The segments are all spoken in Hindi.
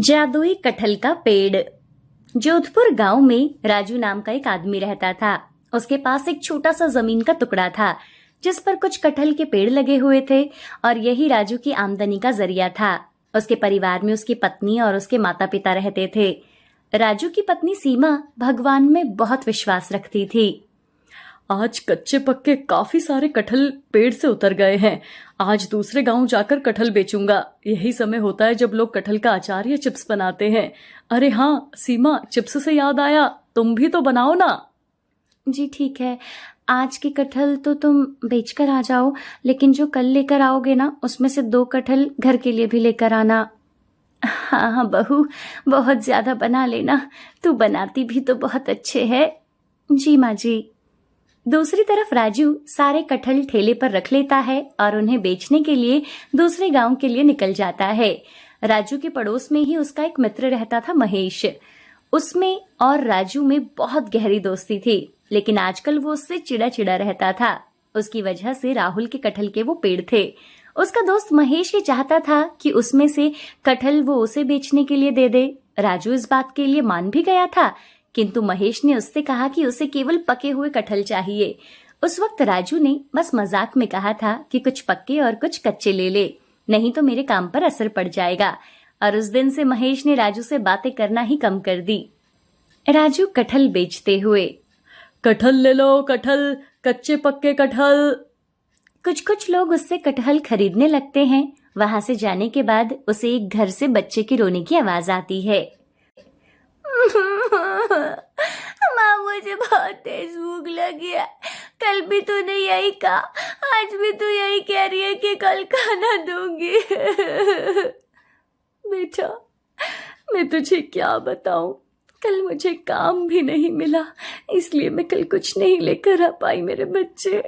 जादुई कटहल का पेड़। जोधपुर गांव में राजू नाम का एक आदमी रहता था। उसके पास एक छोटा सा जमीन का टुकड़ा था जिस पर कुछ कटहल के पेड़ लगे हुए थे और यही राजू की आमदनी का जरिया था। उसके परिवार में उसकी पत्नी और उसके माता पिता रहते थे। राजू की पत्नी सीमा भगवान में बहुत विश्वास रखती थी। आज कच्चे पक्के काफी सारे कटहल पेड़ से उतर गए हैं। आज दूसरे गांव जाकर कटहल बेचूंगा। यही समय होता है जब लोग कटहल का अचार या चिप्स बनाते हैं। अरे हाँ सीमा, चिप्स से याद आया, तुम भी तो बनाओ ना। जी ठीक है, आज के कटहल तो तुम बेचकर आ जाओ, लेकिन जो कल लेकर आओगे ना उसमें से 2 कटहल घर के लिए भी लेकर आना। हाँ हाँ बहू, बहुत ज्यादा बना लेना, तू बनाती भी तो बहुत अच्छे है। जी माँ जी। दूसरी तरफ राजू सारे कटहल ठेले पर रख लेता है और उन्हें बेचने के लिए दूसरे गांव के लिए निकल जाता है। राजू के पड़ोस में ही उसका एक मित्र रहता था, महेश। उसमें और राजू में बहुत गहरी दोस्ती थी, लेकिन आजकल वो उससे चिड़ा चिड़ा रहता था। उसकी वजह से राहुल के कटहल के वो पेड़ थे। उसका दोस्त महेश ये चाहता था कि उसमें से कटहल वो उसे बेचने के लिए दे दे। राजू इस बात के लिए मान भी गया था, किंतु महेश ने उससे कहा कि उसे केवल पके हुए कटहल चाहिए। उस वक्त राजू ने बस मजाक में कहा था कि कुछ पक्के और कुछ कच्चे ले ले, नहीं तो मेरे काम पर असर पड़ जाएगा। और उस दिन से महेश ने राजू से बातें करना ही कम कर दी। राजू कटहल बेचते हुए, कटहल ले लो, कटहल, कच्चे पक्के कटहल। कुछ लोग उससे कटहल खरीदने लगते हैं। वहां से जाने के बाद उसे एक घर से बच्चे के रोने की आवाज आती है। माँ, मुझे बहुत तेज भूख लगी है। कल भी तूने यही कहा, आज भी तू यही कह रही है कि कल खाना दूंगी। बेटा, मैं तुझे क्या बताऊं, कल मुझे काम भी नहीं मिला, इसलिए मैं कल कुछ नहीं लेकर आ पाई मेरे बच्चे।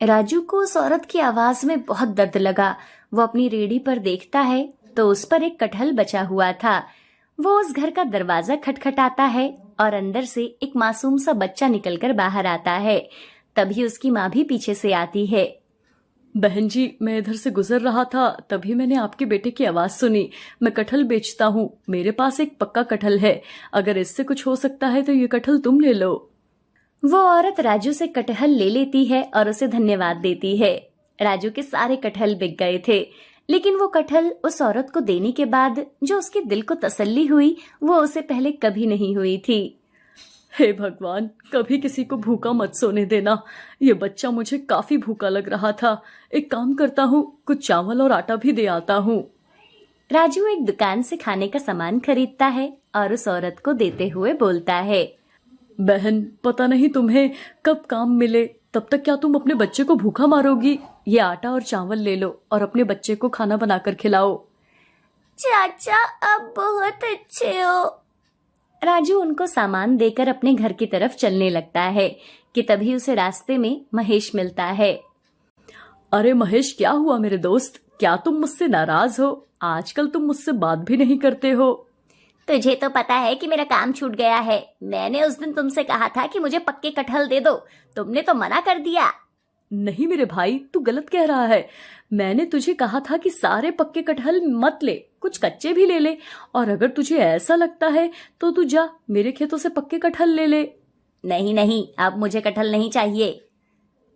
राजू को उस औरत की आवाज में बहुत दर्द लगा। वो अपनी रेहड़ी पर देखता है तो उस पर एक कटहल बचा हुआ था। वो उस घर का दरवाजा खटखटाता है और अंदर से एक मासूम सा बच्चा निकलकर बाहर आता है। तभी उसकी माँ भी पीछे से आती है। बहन जी, मैं इधर से गुजर रहा था, तभी मैंने आपके बेटे की आवाज सुनी। मैं कटहल बेचता हूँ, मेरे पास एक पक्का कटहल है, अगर इससे कुछ हो सकता है तो ये कटहल तुम ले लो। वो औरत राजू से कटहल ले लेती है और उसे धन्यवाद देती है। राजू के सारे कटहल बिक गए थे, लेकिन वो कटहल उस औरत को देने के बाद जो उसके दिल को तसल्ली हुई, वो उसे पहले कभी नहीं हुई थी। हे भगवान, कभी किसी को भूखा मत सोने देना। ये बच्चा मुझे काफी भूखा लग रहा था। एक काम करता हूँ, कुछ चावल और आटा भी दे आता हूँ। राजू एक दुकान से खाने का सामान खरीदता है और उस औरत को देते हुए बोलता है, बहन, पता नहीं तुम्हें कब काम मिले, तब तक क्या तुम अपने बच्चे को भूखा मारोगी? ये आटा और चावल ले लो और अपने बच्चे को खाना बनाकर खिलाओ। चाचा, आप बहुत अच्छे हो। राजू उनको सामान देकर अपने घर की तरफ चलने लगता है कि तभी उसे रास्ते में महेश मिलता है। अरे महेश, क्या हुआ मेरे दोस्त? क्या तुम मुझसे नाराज हो? आजकल तुम मुझसे बात भी नहीं करते हो। तुझे तो पता है कि मेरा काम छूट गया है। मैंने उस दिन तुमसे कहा था कि मुझे पक्के कटहल दे दो, तुमने तो मना कर दिया। नहीं मेरे भाई, तू गलत कह रहा है। मैंने तुझे कहा था कि सारे पक्के कटहल मत ले, कुछ कच्चे भी ले ले, और अगर तुझे ऐसा लगता है तो तू जा मेरे खेतों से पक्के कटहल ले ले। नहीं नहीं, अब मुझे कटहल नहीं चाहिए।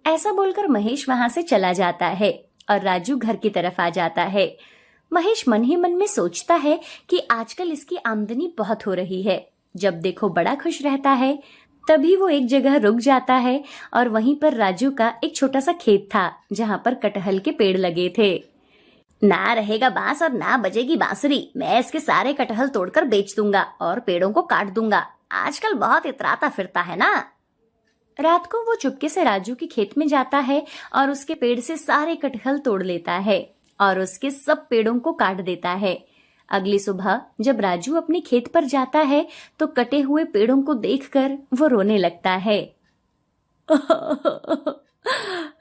ऐसा बोलकर महेश वहां से चला जाता है और राजू घर की तरफ आ जाता है। महेश मन ही मन में सोचता है कि आजकल इसकी आमदनी बहुत हो रही है। जब देखो बड़ा खुश रहता है। तभी वो एक जगह रुक जाता है और वहीं पर राजू का एक छोटा सा खेत था जहां पर कटहल के पेड़ लगे थे। ना रहेगा बांस और ना बजेगी बांसुरी, मैं इसके सारे कटहल तोड़कर बेच दूंगा और पेड़ों को काट दूंगा। आजकल बहुत इतराता फिरता है ना। रात को वो चुपके से राजू के खेत में जाता है और उसके पेड़ से सारे कटहल तोड़ लेता है और उसके सब पेड़ों को काट देता है। अगली सुबह जब राजू अपने खेत पर जाता है तो कटे हुए पेड़ों को देखकर वो रोने लगता है।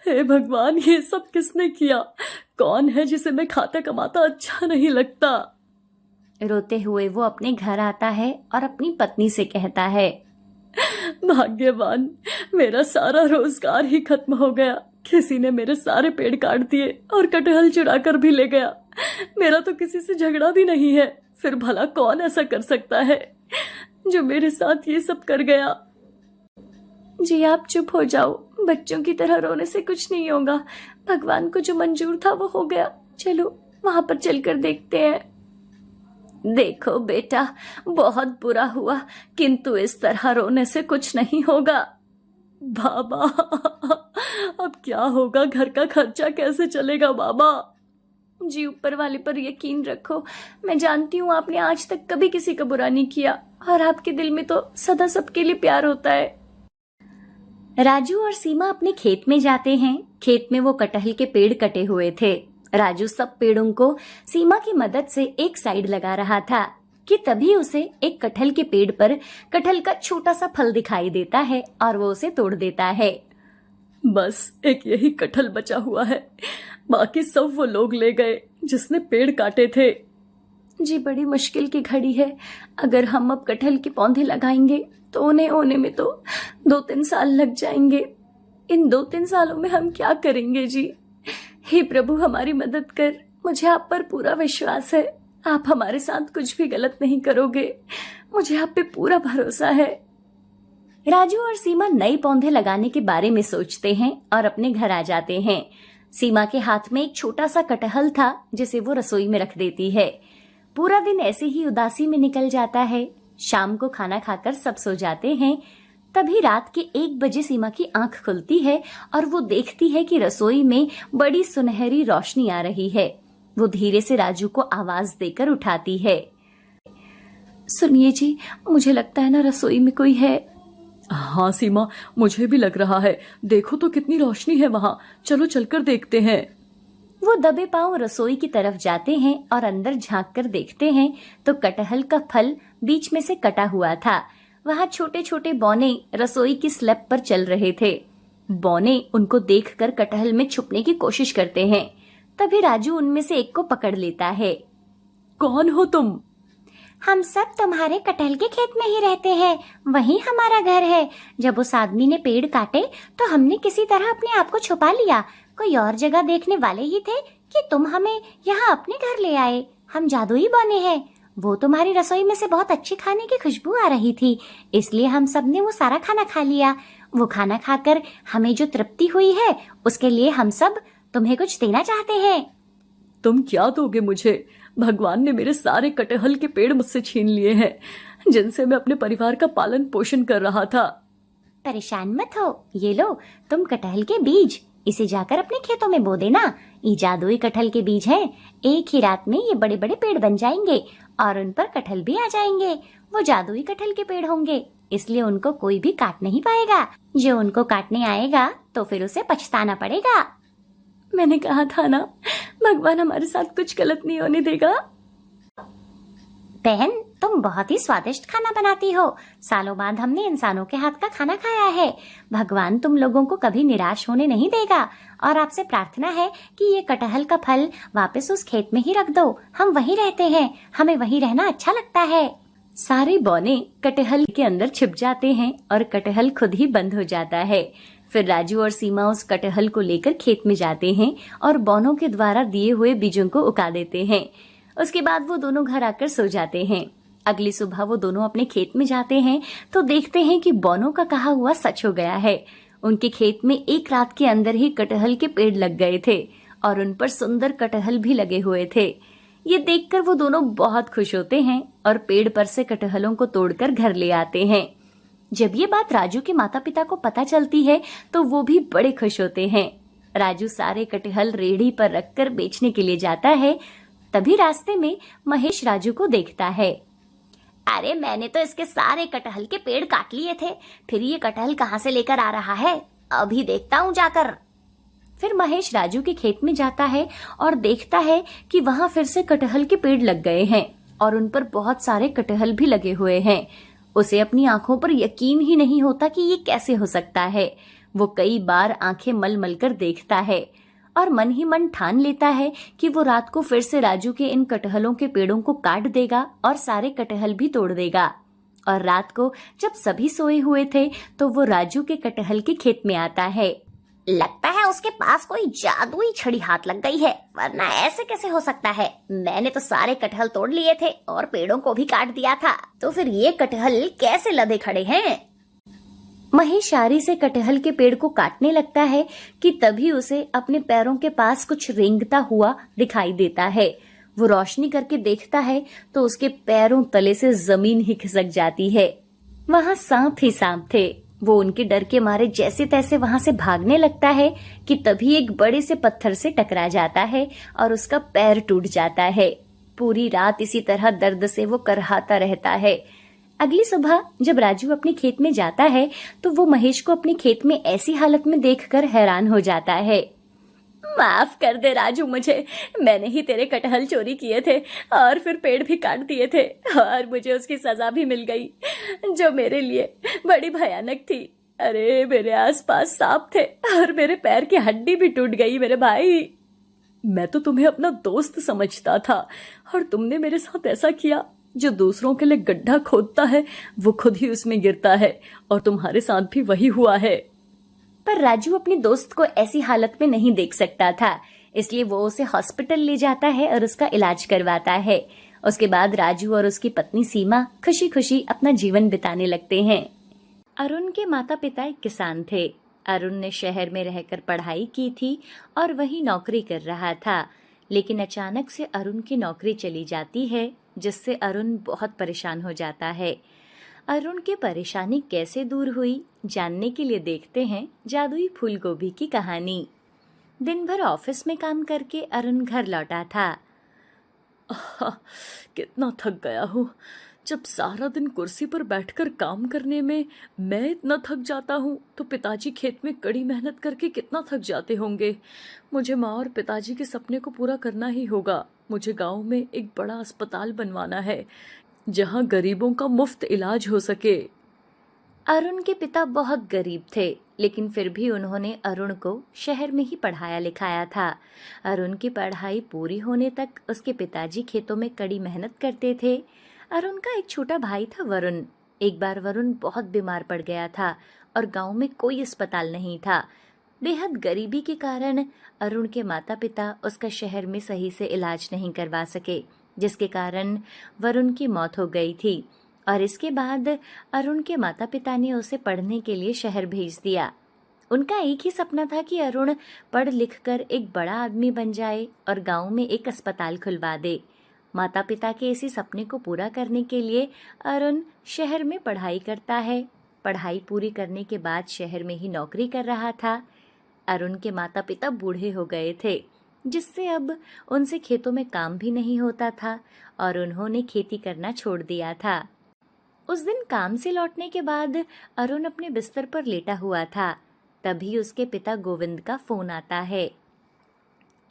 हे भगवान, ये सब किसने किया? कौन है जिसे मैं खाता कमाता अच्छा नहीं लगता? रोते हुए वो अपने घर आता है और अपनी पत्नी से कहता है, भाग्यवान, मेरा सारा रोजगार ही खत्म हो गया। किसी ने मेरे सारे पेड़ काट दिए और कटहल चुरा कर भी ले गया। मेरा तो किसी से झगड़ा भी नहीं है। फिर भला कौन ऐसा कर सकता है जो मेरे साथ ये सब कर गया। जी आप चुप हो जाओ, बच्चों की तरह रोने से कुछ नहीं होगा। भगवान को जो मंजूर था वो हो गया। चलो वहां पर चलकर देखते हैं। देखो बेटा, बहुत बुरा हुआ, किंतु इस तरह रोने से कुछ नहीं होगा। बाबा, अब क्या होगा? घर का खर्चा कैसे चलेगा बाबा? जी ऊपर वाले पर यकीन रखो। मैं जानती हूँ आपने आज तक कभी किसी का बुरा नहीं किया और आपके दिल में तो सदा सबके लिए प्यार होता है। राजू और सीमा अपने खेत में जाते हैं। खेत में वो कटहल के पेड़ कटे हुए थे। राजू सब पेड़ों को सीमा की मदद से एक साइड लगा रहा था कि तभी उसे एक कटहल के पेड़ पर कटहल का छोटा सा फल दिखाई देता है और वो उसे तोड़ देता है। बस एक यही कटहल बचा हुआ है, बाकी सब वो लोग ले गए जिसने पेड़ काटे थे। जी बड़ी मुश्किल की घड़ी है। अगर हम अब कटहल के पौधे लगाएंगे तो उन्हें होने में तो 2-3 साल लग जाएंगे। इन 2-3 सालों में हम क्या करेंगे जी? हे प्रभु हमारी मदद कर। मुझे आप पर पूरा विश्वास है, आप हमारे साथ कुछ भी गलत नहीं करोगे। मुझे आप पे पूरा भरोसा है। राजू और सीमा नए पौधे लगाने के बारे में सोचते हैं और अपने घर आ जाते हैं। सीमा के हाथ में एक छोटा सा कटहल था जिसे वो रसोई में रख देती है। पूरा दिन ऐसे ही उदासी में निकल जाता है। शाम को खाना खाकर सब सो जाते हैं। तभी रात के 1 बजे सीमा की आंख खुलती है और वो देखती है कि रसोई में बड़ी सुनहरी रोशनी आ रही है। वो धीरे से राजू को आवाज देकर उठाती है। सुनिए जी, मुझे लगता है ना रसोई में कोई है। हाँ सीमा, मुझे भी लग रहा है। देखो तो कितनी रोशनी है वहाँ, चलो चलकर देखते हैं। वो दबे पांव रसोई की तरफ जाते हैं और अंदर झांक कर देखते हैं तो कटहल का फल बीच में से कटा हुआ था। वहाँ छोटे छोटे बौने रसोई की स्लैब पर चल रहे थे। बौने उनको देखकर कटहल में छुपने की कोशिश करते हैं। तभी राजू उनमें से एक को पकड़ लेता है। कौन हो तुम? हम सब तुम्हारे कटहल के खेत में ही रहते हैं, वही हमारा घर है। जब उस आदमी ने पेड़ काटे तो हमने किसी तरह अपने आप को छुपा लिया। कोई और जगह देखने वाले ही थे कि तुम हमें यहाँ अपने घर ले आए। हम जादुई बौने हैं। वो तुम्हारी रसोई में से बहुत अच्छी खाने की खुशबू आ रही थी, इसलिए हम सब ने वो सारा खाना खा लिया। वो खाना खाकर हमें जो तृप्ति हुई है उसके लिए हम सब तुम्हें कुछ देना चाहते हैं। तुम क्या दोगे मुझे? भगवान ने मेरे सारे कटहल के पेड़ मुझसे छीन लिए हैं, जिनसे मैं अपने परिवार का पालन पोषण कर रहा था। परेशान मत हो, ये लो तुम कटहल के बीज, इसे जाकर अपने खेतों में बो देना। ये जादुई कटहल के बीज हैं। एक ही रात में ये बड़े बड़े पेड़ बन जाएंगे और उन पर कटहल भी आ जाएंगे। वो जादुई कटहल के पेड़ होंगे, इसलिए उनको कोई भी काट नहीं पाएगा। जो उनको काटने आएगा तो फिर उसे पछताना पड़ेगा। मैंने कहा था ना, भगवान हमारे साथ कुछ गलत नहीं होने देगा। बहन, तुम बहुत ही स्वादिष्ट खाना बनाती हो। सालों बाद हमने इंसानों के हाथ का खाना खाया है। भगवान तुम लोगों को कभी निराश होने नहीं देगा और आपसे प्रार्थना है कि ये कटहल का फल वापस उस खेत में ही रख दो। हम वहीं रहते हैं, हमें वहीं रहना अच्छा लगता है। सारे बौने कटहल के अंदर छिप जाते हैं और कटहल खुद ही बंद हो जाता है। फिर राजू और सीमा उस कटहल को लेकर खेत में जाते हैं और बौनों के द्वारा दिए हुए बीजों को उगा देते हैं। उसके बाद वो दोनों घर आकर सो जाते हैं। अगली सुबह वो दोनों अपने खेत में जाते हैं तो देखते हैं कि बौनों का कहा हुआ सच हो गया है। उनके खेत में एक रात के अंदर ही कटहल के पेड़ लग गए थे और उन पर सुंदर कटहल भी लगे हुए थे। ये देखकर वो दोनों बहुत खुश होते हैं और पेड़ पर से कटहलों को तोड़कर घर ले आते हैं। जब ये बात राजू के माता पिता को पता चलती है तो वो भी बड़े खुश होते हैं। राजू सारे कटहल रेहड़ी पर रखकर बेचने के लिए जाता है। तभी रास्ते में महेश राजू को देखता है। अरे मैंने तो इसके सारे कटहल के पेड़ काट लिए थे, फिर ये कटहल कहाँ से लेकर आ रहा है? अभी देखता हूँ जाकर। फिर महेश राजू के खेत में जाता है और देखता है कि वहाँ फिर से कटहल के पेड़ लग गए हैं और उन पर बहुत सारे कटहल भी लगे हुए हैं। उसे अपनी आंखों पर यकीन ही नहीं होता कि ये कैसे हो सकता है। वो कई बार आंखें मल मल कर देखता है और मन ही मन ठान लेता है कि वो रात को फिर से राजू के इन कटहलों के पेड़ों को काट देगा और सारे कटहल भी तोड़ देगा। और रात को जब सभी सोए हुए थे तो वो राजू के कटहल के खेत में आता है। लगता है उसके पास कोई जादुई छड़ी हाथ लग गई है, वरना ऐसे कैसे हो सकता है। मैंने तो सारे कटहल तोड़ लिए थे और पेड़ों को भी काट दिया था, तो फिर ये कटहल कैसे लदे खड़े हैं। महेश शारी से कटहल के पेड़ को काटने लगता है कि तभी उसे अपने पैरों के पास कुछ रेंगता हुआ दिखाई देता है। वो रोशनी करके देखता है तो उसके पैरों तले से जमीन ही खिसक जाती है। वहां सांप ही सांप थे। वो उनके डर के मारे जैसे तैसे वहां से भागने लगता है कि तभी एक बड़े से पत्थर से टकरा जाता है और उसका पैर टूट जाता है। पूरी रात इसी तरह दर्द से वो करहाता रहता है। अगली सुबह जब राजू अपने खेत में जाता है तो वो महेश को अपने खेत में ऐसी हालत में देखकर हैरान हो जाता है। माफ कर दे राजू मुझे, मैंने ही तेरे कटहल चोरी किए थे और फिर पेड़ भी काट दिए थे और मुझे उसकी सजा भी मिल गई, जो मेरे लिए बड़ी भयानक थी। अरे मेरे आसपास सांप थे और मेरे पैर की हड्डी भी टूट गई मेरे भाई। मैं तो तुम्हें अपना दोस्त समझता था और तुमने मेरे साथ ऐसा किया। जो दूसरों के लिए गड्ढा खोदता है वो खुद ही उसमें गिरता है, और तुम्हारे साथ भी वही हुआ है। पर राजू अपने दोस्त को ऐसी हालत में नहीं देख सकता था, इसलिए वो उसे हॉस्पिटल ले जाता है और उसका इलाज करवाता है। उसके बाद राजू और उसकी पत्नी सीमा खुशी खुशी अपना जीवन बिताने लगते हैं। अरुण के माता पिता एक किसान थे। अरुण ने शहर में रहकर पढ़ाई की थी और वही नौकरी कर रहा था, लेकिन अचानक से अरुण की नौकरी चली जाती है, जिससे अरुण बहुत परेशान हो जाता है। अरुण की परेशानी कैसे दूर हुई, जानने के लिए देखते हैं जादुई फूल गोभी की कहानी। दिन भर ऑफिस में काम करके अरुण घर लौटा था। कितना थक गया हूँ। जब सारा दिन कुर्सी पर बैठकर काम करने में मैं इतना थक जाता हूँ, तो पिताजी खेत में कड़ी मेहनत करके कितना थक जाते होंगे। मुझे माँ और पिताजी के सपने को पूरा करना ही होगा। मुझे गांव में एक बड़ा अस्पताल बनवाना है, जहाँ गरीबों का मुफ्त इलाज हो सके। अरुण के पिता बहुत गरीब थे, लेकिन फिर भी उन्होंने अरुण को शहर में ही पढ़ाया लिखाया था। अरुण की पढ़ाई पूरी होने तक उसके पिताजी खेतों में कड़ी मेहनत करते थे। अरुण का एक छोटा भाई था वरुण। एक बार वरुण बहुत बीमार पड़ गया था और गांव में कोई अस्पताल नहीं था। बेहद गरीबी के कारण अरुण के माता पिता उसका शहर में सही से इलाज नहीं करवा सके, जिसके कारण वरुण की मौत हो गई थी। और इसके बाद अरुण के माता पिता ने उसे पढ़ने के लिए शहर भेज दिया। उनका एक ही सपना था कि अरुण पढ़ लिख कर एक बड़ा आदमी बन जाए और गांव में एक अस्पताल खुलवा दे। माता पिता के इसी सपने को पूरा करने के लिए अरुण शहर में पढ़ाई करता है। पढ़ाई पूरी करने के बाद शहर में ही नौकरी कर रहा था। अरुण के माता पिता बूढ़े हो गए थे, जिससे अब उनसे खेतों में काम भी नहीं होता था और उन्होंने खेती करना छोड़ दिया था। उस दिन काम से लौटने के बाद अरुण अपने बिस्तर पर लेटा हुआ था। तभी उसके पिता गोविंद का फोन आता है।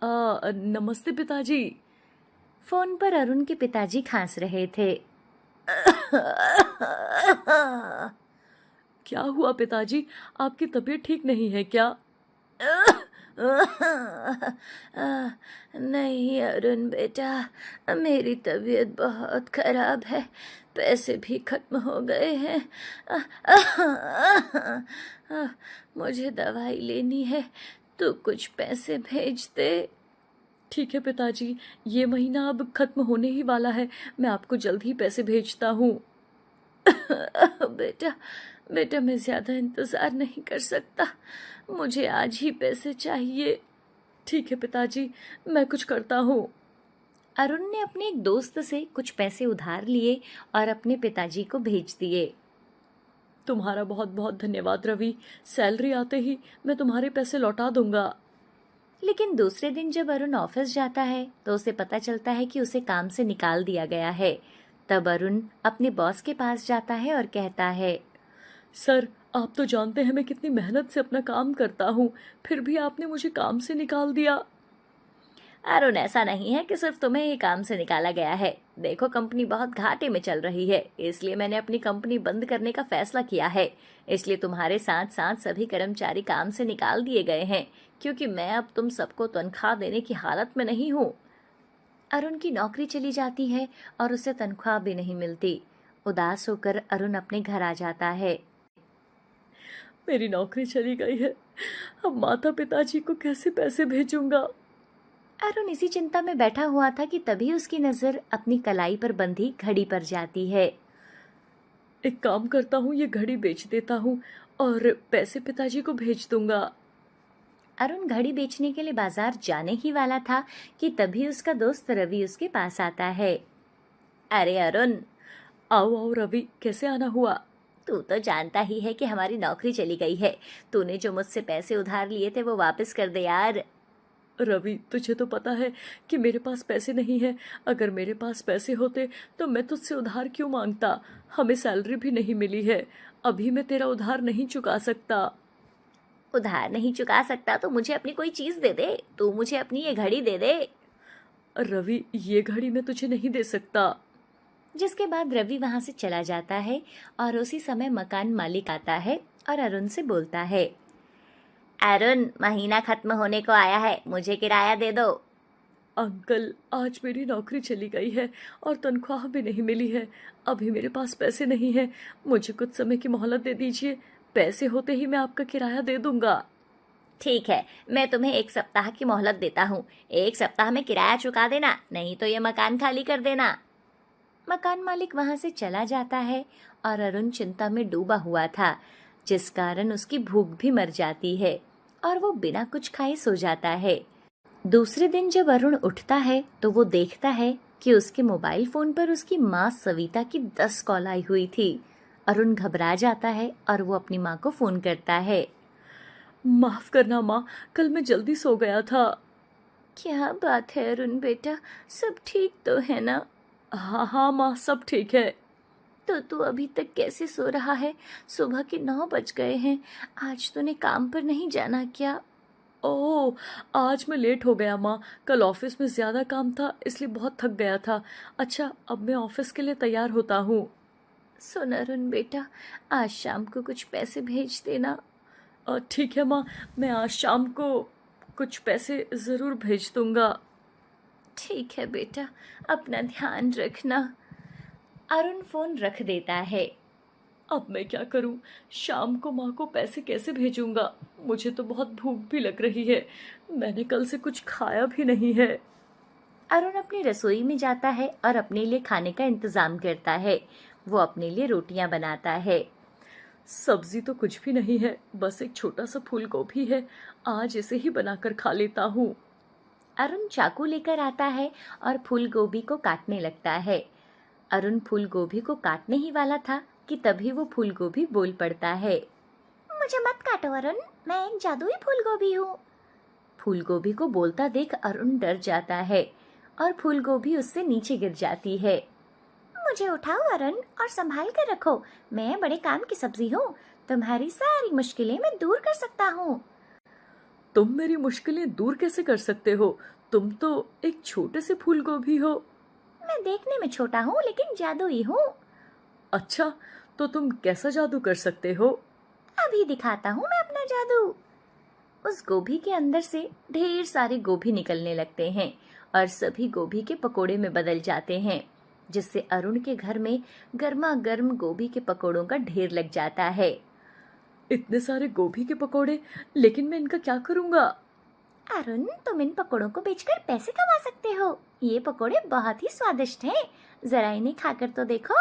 नमस्ते पिताजी। फोन पर अरुण के पिताजी खांस रहे थे। क्या हुआ पिताजी, आपकी तबीयत ठीक नहीं है क्या? नहीं अरुण बेटा, मेरी तबीयत बहुत खराब है, पैसे भी खत्म हो गए हैं। मुझे दवाई लेनी है, तू कुछ पैसे भेज दे। ठीक है पिताजी, ये महीना अब खत्म होने ही वाला है, मैं आपको जल्द ही पैसे भेजता हूँ। बेटा बेटा, मैं ज्यादा इंतजार नहीं कर सकता, मुझे आज ही पैसे चाहिए। ठीक है पिताजी, मैं कुछ करता हूँ। अरुण ने अपने एक दोस्त से कुछ पैसे उधार लिए और अपने पिताजी को भेज दिए। तुम्हारा बहुत बहुत धन्यवाद रवि, सैलरी आते ही मैं तुम्हारे पैसे लौटा दूंगा। लेकिन दूसरे दिन जब अरुण ऑफिस जाता है तो उसे पता चलता है कि उसे काम से निकाल दिया गया है। तब अरुण अपने बॉस के पास जाता है और कहता है, सर, आप तो जानते हैं मैं कितनी मेहनत से अपना काम करता हूँ, फिर भी आपने मुझे काम से निकाल दिया। अरुण, ऐसा नहीं है कि सिर्फ तुम्हें ही काम से निकाला गया है। देखो, कंपनी बहुत घाटे में चल रही है, इसलिए मैंने अपनी कंपनी बंद करने का फैसला किया है। इसलिए तुम्हारे साथ साथ सभी कर्मचारी काम से निकाल दिए गए हैं, क्योंकि मैं अब तुम सबको तनख्वाह देने की हालत में नहीं हूँ। अरुण की नौकरी चली जाती है और उसे तनख्वाह भी नहीं मिलती। उदास होकर अरुण अपने घर आ जाता है। मेरी नौकरी चली गई है, अब माता पिताजी को कैसे पैसे भेजूंगा। अरुण इसी चिंता में बैठा हुआ था कि तभी उसकी नजर अपनी कलाई पर बंधी घड़ी पर जाती है। एक काम करता हूँ, ये घड़ी बेच देता हूँ और पैसे पिताजी को भेज दूंगा। अरुण घड़ी बेचने के लिए बाजार जाने ही वाला था कि तभी उसका दोस्त रवि उसके पास आता है। अरे अरुण, आओ आओ रवि, कैसे आना हुआ? तू तो जानता ही है कि हमारी नौकरी चली गई है। तूने जो मुझसे पैसे उधार लिए थे वो वापस कर दे यार। रवि, तुझे तो पता है कि मेरे पास पैसे नहीं है। अगर मेरे पास पैसे होते तो मैं तुझसे उधार क्यों मांगता। हमें सैलरी भी नहीं मिली है, अभी मैं तेरा उधार नहीं चुका सकता। उधार नहीं चुका सकता तो मुझे अपनी कोई चीज दे दे। तू मुझे अपनी ये घड़ी दे दे। रवि, ये घड़ी मैं तुझे नहीं दे सकता। जिसके बाद रवि वहां से चला जाता है और उसी समय मकान मालिक आता है और अरुण से बोलता है, अरुण महीना खत्म होने को आया है, मुझे किराया दे दो। अंकल, आज मेरी नौकरी चली गई है और तनख्वाह भी नहीं मिली है। अभी मेरे पास पैसे नहीं है, मुझे कुछ समय की मोहलत दे दीजिए। पैसे होते ही मैं आपका किराया दे दूंगा। ठीक है, मैं तुम्हें 1 सप्ताह की मोहलत देता हूँ। 1 सप्ताह में किराया चुका देना, नहीं तो ये मकान खाली कर देना। मकान मालिक वहां से चला जाता है और अरुण चिंता में डूबा हुआ था, जिस कारण उसकी भूख भी मर जाती है और वो बिना कुछ खाए सो जाता है। दूसरे दिन जब अरुण उठता है तो वो देखता है कि उसके मोबाइल फोन पर उसकी माँ सविता की 10 कॉल आई हुई थी। अरुण घबरा जाता है और वो अपनी माँ को फोन करता है। माफ करना माँ, कल मैं जल्दी सो गया था। क्या बात है अरुण बेटा, सब ठीक तो है ना? हाँ हाँ माँ, सब ठीक है। तो तू अभी तक कैसे सो रहा है? सुबह के 9 बज गए हैं। आज तूने काम पर नहीं जाना क्या? ओह, आज मैं लेट हो गया माँ। कल ऑफिस में ज्यादा काम था, इसलिए बहुत थक गया था। अच्छा, अब मैं ऑफिस के लिए तैयार होता हूँ। सुन अरुण बेटा, आज शाम को कुछ पैसे भेज देना। ठीक है माँ, मैं आज शाम को कुछ पैसे जरूर भेज दूंगा। ठीक है बेटा, अपना ध्यान रखना। अरुण फोन रख देता है। अब मैं क्या करूं? शाम को माँ को पैसे कैसे भेजूंगा? मुझे तो बहुत भूख भी लग रही है, मैंने कल से कुछ खाया भी नहीं है। अरुण अपनी रसोई में जाता है और अपने लिए खाने का इंतजाम करता है। वो अपने लिए रोटियां बनाता है। सब्जी तो कुछ भी नहीं है, बस एक छोटा सा फूल गोभी है। आज इसे ही बनाकर खा लेता हूँ। अरुण चाकू लेकर आता है और फूल गोभी को काटने लगता है। अरुण फूल गोभी को काटने ही वाला था कि तभी वो फूल गोभी बोल पड़ता है, मुझे मत काटो अरुण, मैं एक जादुई फूल गोभी हूँ। फूल गोभी को बोलता देख अरुण डर जाता है और फूल गोभी उससे नीचे गिर जाती है। मुझे उठाओ अरुण और संभाल कर रखो, मैं बड़े काम की सब्जी हूँ। तुम्हारी सारी मुश्किलें मैं दूर कर सकता हूँ। तुम मेरी मुश्किलें दूर कैसे कर सकते हो? तुम तो एक छोटे से फूल गोभी हो। मैं देखने में छोटा हूँ लेकिन जादुई हूँ। अच्छा, तो तुम कैसा जादू कर सकते हो? अभी दिखाता हूँ मैं अपना जादू। उस गोभी के अंदर से ढेर सारे गोभी निकलने लगते हैं और सभी गोभी के पकोड़े में बदल जाते हैं, जिससे अरुण के घर में गर्मा गर्म गोभी के पकोड़ों का ढेर लग जाता है। इतने सारे गोभी के पकोड़े, लेकिन मैं इनका क्या करूंगा? अरुण, तुम इन पकोड़ों को बेचकर पैसे कमा सकते हो। ये पकोड़े बहुत ही स्वादिष्ट हैं, जरा इन्हें खाकर तो देखो।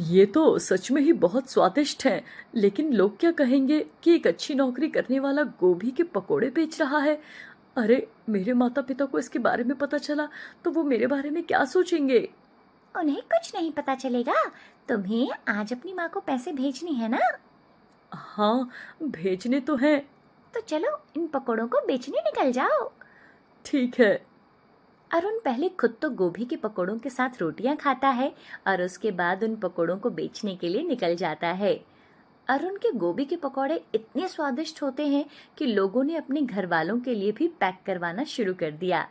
ये तो सच में ही बहुत स्वादिष्ट है, लेकिन लोग क्या कहेंगे कि एक अच्छी नौकरी करने वाला गोभी के पकोड़े बेच रहा है। अरे, मेरे माता पिता को इसके बारे में पता चला तो वो मेरे बारे में क्या सोचेंगे? उन्हें कुछ नहीं पता चलेगा। तुम्हें आज अपनी माँ को पैसे भेजने हैं ना? हाँ, भेजने तो हैं। तो चलो इन पकोड़ों को बेचने निकल जाओ। ठीक है। अरुण पहले खुद तो गोभी के पकोड़ों के साथ रोटियां खाता है और उसके बाद उन पकोड़ों को बेचने के लिए निकल जाता है। अरुण के गोभी के पकोड़े इतने स्वादिष्ट होते हैं कि लोगों ने अपने घर वालों के लिए भी पैक करवाना शुरू कर दिया।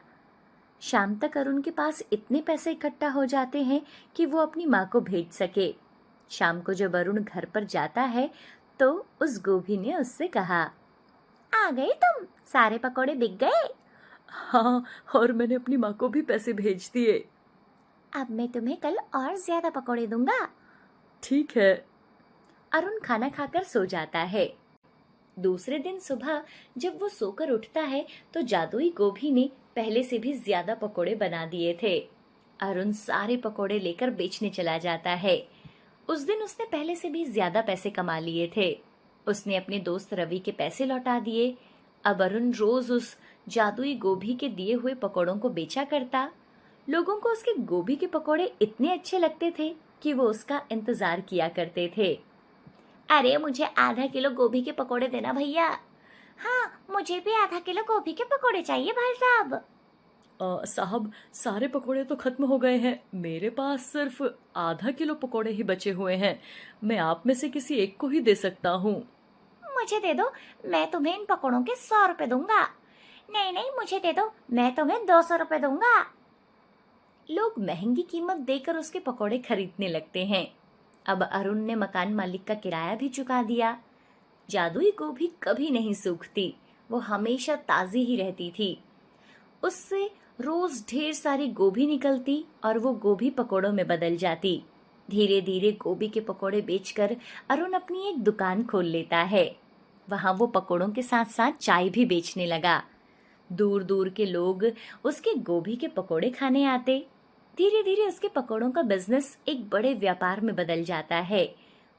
शाम तक अरुण के पास इतने पैसे इकट्ठा हो जाते हैं कि वो अपनी माँ को भेज सके। शाम को जब अरुण घर पर जाता है तो उस गोभी ने उससे कहा, आ गए तुम, सारे पकोड़े बिक गए। हाँ, और मैंने अपनी माँ को भी पैसे भेज दिए। अब मैं तुम्हें कल और ज्यादा पकोड़े दूंगा। ठीक है। अरुण खाना खाकर सो जाता है। दूसरे दिन सुबह जब वो सोकर उठता है तो जादुई गोभी ने पहले से भी ज्यादा पकोड़े बना दिए थे। अरुण सारे पकोड़े लेकर बेचने चला जाता है। उस दिन उसने पहले से भी ज्यादा पैसे कमा लिए थे। उसने अपने दोस्त रवि के पैसे लौटा दिए। अब अरुण रोज उस जादुई गोभी के दिए हुए पकोड़ों को बेचा करता। लोगों को उसके गोभी के पकोड़े इतने अच्छे लगते थे कि वो उसका इंतजार किया करते थे। अरे मुझे आधा किलो गोभी के पकोड़े देना भैया। हाँ, मुझे भी आधा किलो गोभी के पकोड़े चाहिए भाई साहब। साहब, सारे पकोड़े तो खत्म हो गए हैं। मेरे पास सिर्फ आधा किलो पकोड़े ही बचे हुए हैं। मैं आप में से किसी एक को ही दे सकता हूँ। मुझे दे दो, मैं तुम्हें इन पकोड़ों के 100 रुपए दूंगा। नहीं नहीं, मुझे दे दो, मैं तुम्हें 200 रुपए दूंगा। लोग महंगी कीमत देकर उसके पकोड़े खरीदने लगते हैं। अब अरुण ने मकान मालिक का किराया भी चुका दिया। जादुई गोभी कभी नहीं सूखती, वो हमेशा ताजी ही रहती थी। उससे रोज ढेर सारी गोभी निकलती और वो गोभी पकोड़ों में बदल जाती। धीरे धीरे गोभी के पकोड़े बेचकर अरुण अपनी एक दुकान खोल लेता है। वहां वो पकोड़ों के साथ साथ चाय भी बेचने लगा। दूर दूर के लोग उसके गोभी के पकोड़े खाने आते। धीरे धीरे उसके पकोड़ों का बिजनेस एक बड़े व्यापार में बदल जाता है।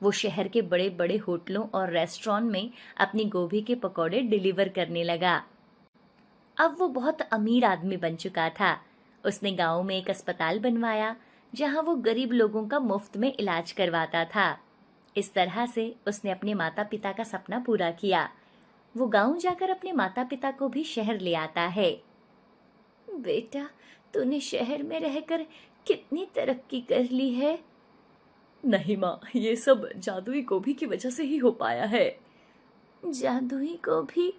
वो शहर के बड़े बड़े होटलों और रेस्टोरेंट में अपनी गोभी के पकोड़े डिलीवर करने लगा। अब वो बहुत अमीर आदमी बन चुका था। उसने गांव में एक अस्पताल बनवाया जहां वो गरीब लोगों का मुफ्त में इलाज करवाता था। इस तरह से उसने अपने माता पिता का सपना पूरा किया। वो गांव जाकर अपने माता पिता को भी शहर ले आता है। बेटा, तूने शहर में रहकर कितनी तरक्की कर ली है। नहीं माँ, ये सब जादुई गोभी की वजह से ही हो पाया है। जादुई गोभी?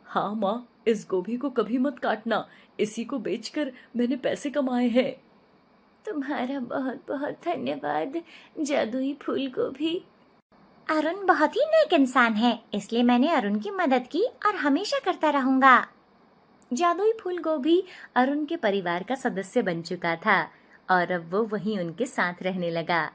हाँ माँ, इस गोभी को कभी मत काटना। इसी को बेचकर मैंने पैसे कमाए हैं। तुम्हारा बहुत बहुत धन्यवाद जादुई फूल गोभी। अरुण बहुत ही नेक इंसान है, इसलिए मैंने अरुण की मदद की और हमेशा करता रहूंगा। जादुई फूल गोभी अरुण के परिवार का सदस्य बन चुका था और अब वो वहीं उनके साथ रहने लगा।